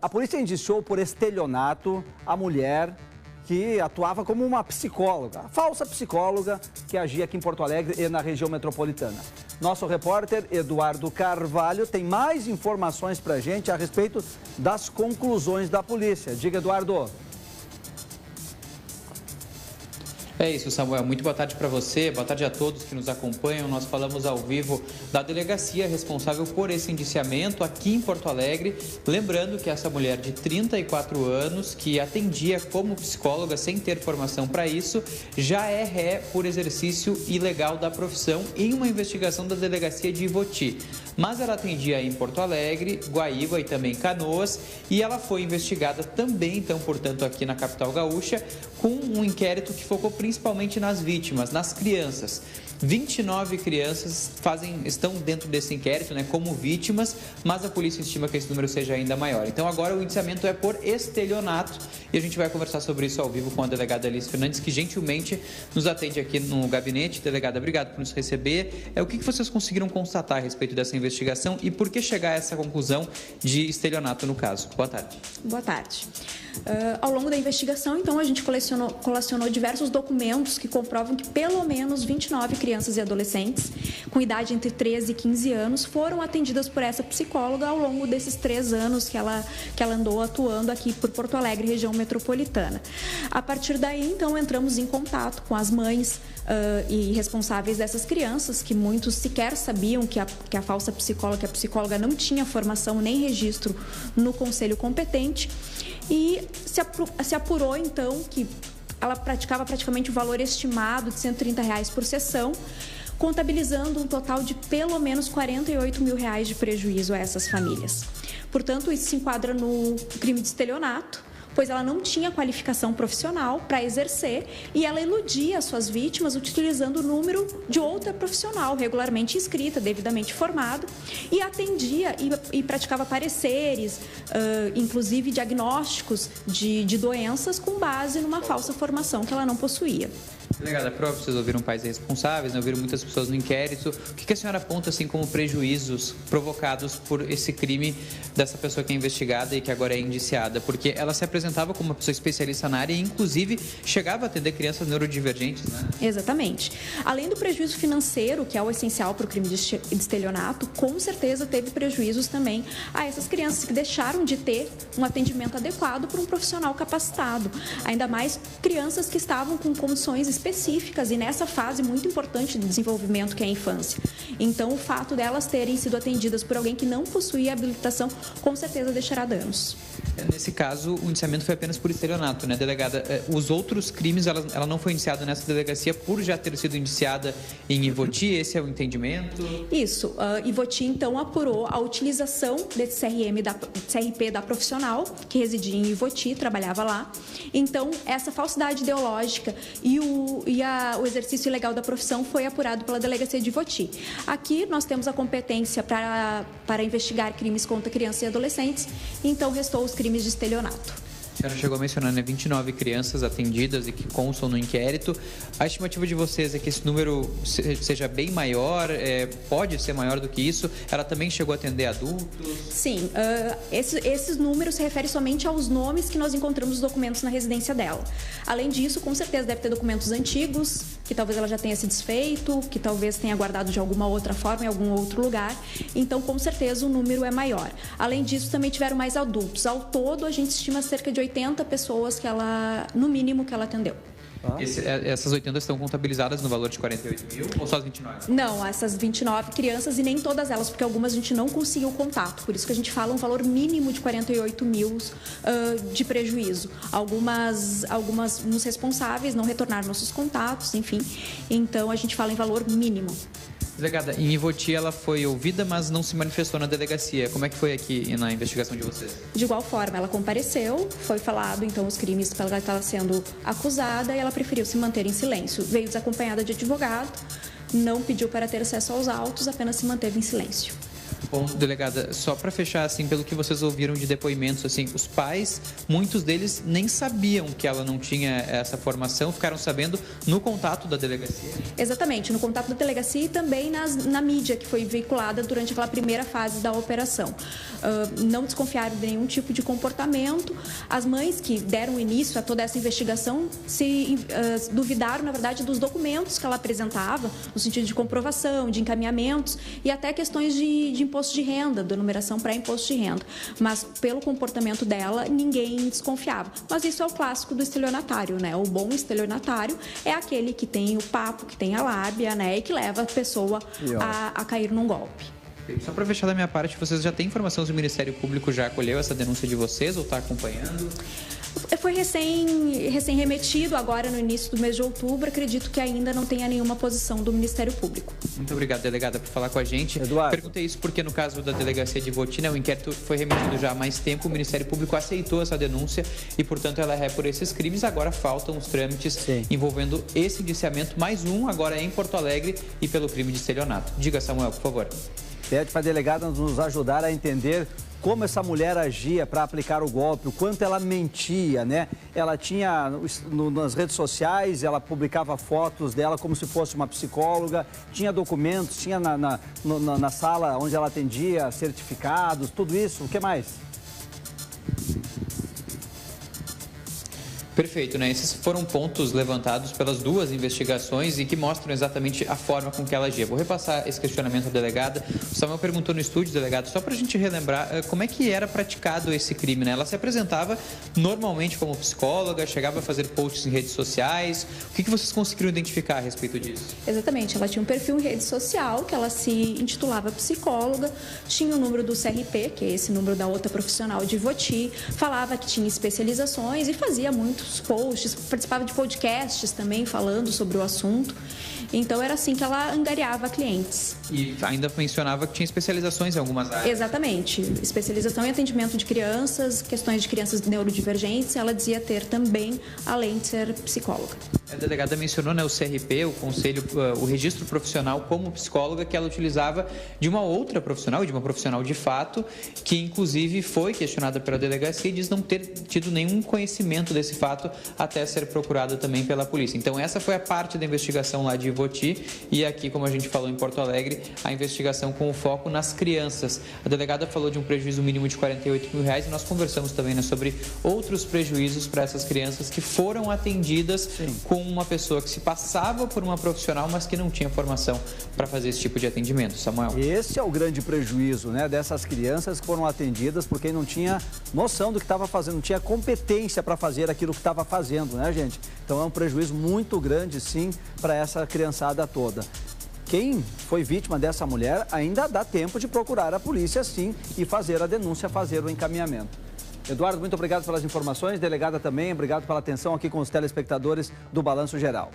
A polícia indiciou por estelionato a mulher que atuava como uma psicóloga, falsa psicóloga que agia aqui em Porto Alegre e na região metropolitana. Nosso repórter Eduardo Carvalho tem mais informações para a gente a respeito das conclusões da polícia. Diga, Eduardo. É isso, Samuel. Muito boa tarde para você, boa tarde a todos que nos acompanham. Nós falamos ao vivo da delegacia responsável por esse indiciamento aqui em Porto Alegre. Lembrando que essa mulher de 34 anos, que atendia como psicóloga sem ter formação para isso, já é ré por exercício ilegal da profissão em uma investigação da delegacia de Ivoti. Mas ela atendia em Porto Alegre, Guaíba e também Canoas, e ela foi investigada também, então, portanto, aqui na capital gaúcha, com um inquérito que focou principalmente nas vítimas, nas crianças. 29 crianças estão dentro desse inquérito, como vítimas, mas a polícia estima que esse número seja ainda maior. Então agora o indiciamento é por estelionato e a gente vai conversar sobre isso ao vivo com a delegada Alice Fernandes, que gentilmente nos atende aqui no gabinete. Delegada, obrigado por nos receber. O que vocês conseguiram constatar a respeito dessa investigação e por que chegar a essa conclusão de estelionato no caso? Boa tarde. Boa tarde. Ao longo da investigação, então, a gente colecionou diversos documentos que comprovam que pelo menos 29 crianças e adolescentes com idade entre 13 e 15 anos foram atendidas por essa psicóloga ao longo desses 3 anos que ela andou atuando aqui por Porto Alegre, região metropolitana. A partir daí, então, entramos em contato com as mães e responsáveis dessas crianças, que muitos sequer sabiam que a falsa psicóloga, que a psicóloga não tinha formação nem registro no conselho competente, e se apurou, então, que ela praticava praticamente o valor estimado de R$130 por sessão, contabilizando um total de pelo menos R$48 mil de prejuízo a essas famílias. Portanto, isso se enquadra no crime de estelionato, pois ela não tinha qualificação profissional para exercer e ela iludia as suas vítimas utilizando o número de outra profissional regularmente inscrita, devidamente formada, e atendia e praticava pareceres, inclusive diagnósticos de doenças com base numa falsa formação que ela não possuía. Delegada, próprio, vocês ouviram pais responsáveis, ouviram muitas pessoas no inquérito. O que a senhora aponta assim como prejuízos provocados por esse crime dessa pessoa que é investigada e que agora é indiciada? Porque ela se apresentava como uma pessoa especialista na área e, inclusive, chegava a atender crianças neurodivergentes, né? Exatamente. Além do prejuízo financeiro, que é o essencial para o crime de estelionato, com certeza teve prejuízos também a essas crianças que deixaram de ter um atendimento adequado por um profissional capacitado. Ainda mais crianças que estavam com condições específicas e nessa fase muito importante de desenvolvimento que é a infância. Então, o fato delas terem sido atendidas por alguém que não possuía habilitação, com certeza deixará danos. Nesse caso, o indiciamento foi apenas por estelionato, né, delegada? Os outros crimes, ela não foi indiciada nessa delegacia por já ter sido indiciada em Ivoti? Esse é o entendimento? Isso. Ivoti, então, apurou a utilização desse CRP da profissional, que residia em Ivoti, trabalhava lá. Então, essa falsidade ideológica e o exercício ilegal da profissão foi apurado pela delegacia de Ivoti. Aqui, nós temos a competência para investigar crimes contra crianças e adolescentes, então restou os crimes de estelionato. A senhora chegou a mencionar, 29 crianças atendidas e que constam no inquérito. A estimativa de vocês é que esse número seja bem maior, pode ser maior do que isso? Ela também chegou a atender adultos? Sim, esses números se referem somente aos nomes que nós encontramos nos documentos na residência dela. Além disso, com certeza deve ter documentos antigos, que talvez ela já tenha se desfeito, que talvez tenha guardado de alguma outra forma em algum outro lugar. Então, com certeza, o número é maior. Além disso, também tiveram mais adultos. Ao todo, a gente estima cerca de 80 pessoas no mínimo, que ela atendeu. Essas 80 estão contabilizadas no valor de 48 mil ou só as 29? Não, essas 29 crianças e nem todas elas, porque algumas a gente não conseguiu contato. Por isso que a gente fala um valor mínimo de 48 mil de prejuízo. Algumas nos responsáveis não retornaram nossos contatos, enfim. Então, a gente fala em valor mínimo. Delegada, em Ivoti ela foi ouvida, mas não se manifestou na delegacia. Como é que foi aqui na investigação de vocês? De igual forma, ela compareceu, foi falado então os crimes pela qual estava sendo acusada e ela preferiu se manter em silêncio. Veio desacompanhada de advogado, não pediu para ter acesso aos autos, apenas se manteve em silêncio. Bom, delegada, só para fechar, assim, pelo que vocês ouviram de depoimentos, assim, os pais, muitos deles nem sabiam que ela não tinha essa formação, ficaram sabendo no contato da delegacia? Exatamente, no contato da delegacia e também na mídia que foi veiculada durante aquela primeira fase da operação. Não desconfiaram de nenhum tipo de comportamento. As mães que deram início a toda essa investigação duvidaram, na verdade, dos documentos que ela apresentava, no sentido de comprovação, de encaminhamentos e até questões de imposto de renda, de numeração para imposto de renda. Mas, pelo comportamento dela, ninguém desconfiava. Mas isso é o clássico do estelionatário, né? O bom estelionatário é aquele que tem o papo, que tem a lábia, né? E que leva a pessoa a cair num golpe. Só para fechar da minha parte, vocês já têm informação se o Ministério Público já acolheu essa denúncia de vocês ou está acompanhando? Foi recém-remetido agora no início do mês de outubro. Acredito que ainda não tenha nenhuma posição do Ministério Público. Muito obrigado, delegada, por falar com a gente. Eduardo. Perguntei isso porque no caso da delegacia de Ivoti, o inquérito foi remetido já há mais tempo, o Ministério Público aceitou essa denúncia e, portanto, ela é ré por esses crimes. Agora faltam os trâmites envolvendo esse indiciamento, mais um agora em Porto Alegre e pelo crime de estelionato. Diga, Samuel, por favor. Pede para a delegada nos ajudar a entender como essa mulher agia para aplicar o golpe, o quanto ela mentia, né? Ela tinha, nas redes sociais, ela publicava fotos dela como se fosse uma psicóloga, tinha documentos, tinha na sala onde ela atendia certificados, tudo isso. O que mais? Perfeito, né? Esses foram pontos levantados pelas duas investigações e que mostram exatamente a forma com que ela agia. Vou repassar esse questionamento à delegada. O Samuel perguntou no estúdio, delegado, só para a gente relembrar como é que era praticado esse crime, né? Ela se apresentava normalmente como psicóloga, chegava a fazer posts em redes sociais. O que vocês conseguiram identificar a respeito disso? Exatamente, ela tinha um perfil em rede social, que ela se intitulava psicóloga, tinha o número do CRP, que é esse número da outra profissional de Ivoti, falava que tinha especializações e fazia muitos posts, participava de podcasts também falando sobre o assunto. Então era assim que ela angariava clientes. E ainda mencionava que tinha especializações em algumas áreas. Exatamente. Especialização em atendimento de crianças, questões de crianças neurodivergentes, ela dizia ter também, além de ser psicóloga. A delegada mencionou, né, o CRP, o conselho, o registro profissional como psicóloga que ela utilizava de uma outra profissional, de uma profissional de fato, que inclusive foi questionada pela delegacia e diz não ter tido nenhum conhecimento desse fato até ser procurada também pela polícia. Então essa foi a parte da investigação lá de Ivoti e aqui, como a gente falou em Porto Alegre, a investigação com o foco nas crianças. A delegada falou de um prejuízo mínimo de R$48 mil e nós conversamos também, né, sobre outros prejuízos para essas crianças que foram atendidas com uma pessoa que se passava por uma profissional, mas que não tinha formação para fazer esse tipo de atendimento. Samuel. Esse é o grande prejuízo, né, dessas crianças que foram atendidas por quem não tinha noção do que estava fazendo, não tinha competência para fazer aquilo que estava fazendo, né, gente? Então é um prejuízo muito grande, sim, para essa criançada toda. Quem foi vítima dessa mulher ainda dá tempo de procurar a polícia, sim, e fazer a denúncia, fazer o encaminhamento. Eduardo, muito obrigado pelas informações. Delegada também, obrigado pela atenção aqui com os telespectadores do Balanço Geral.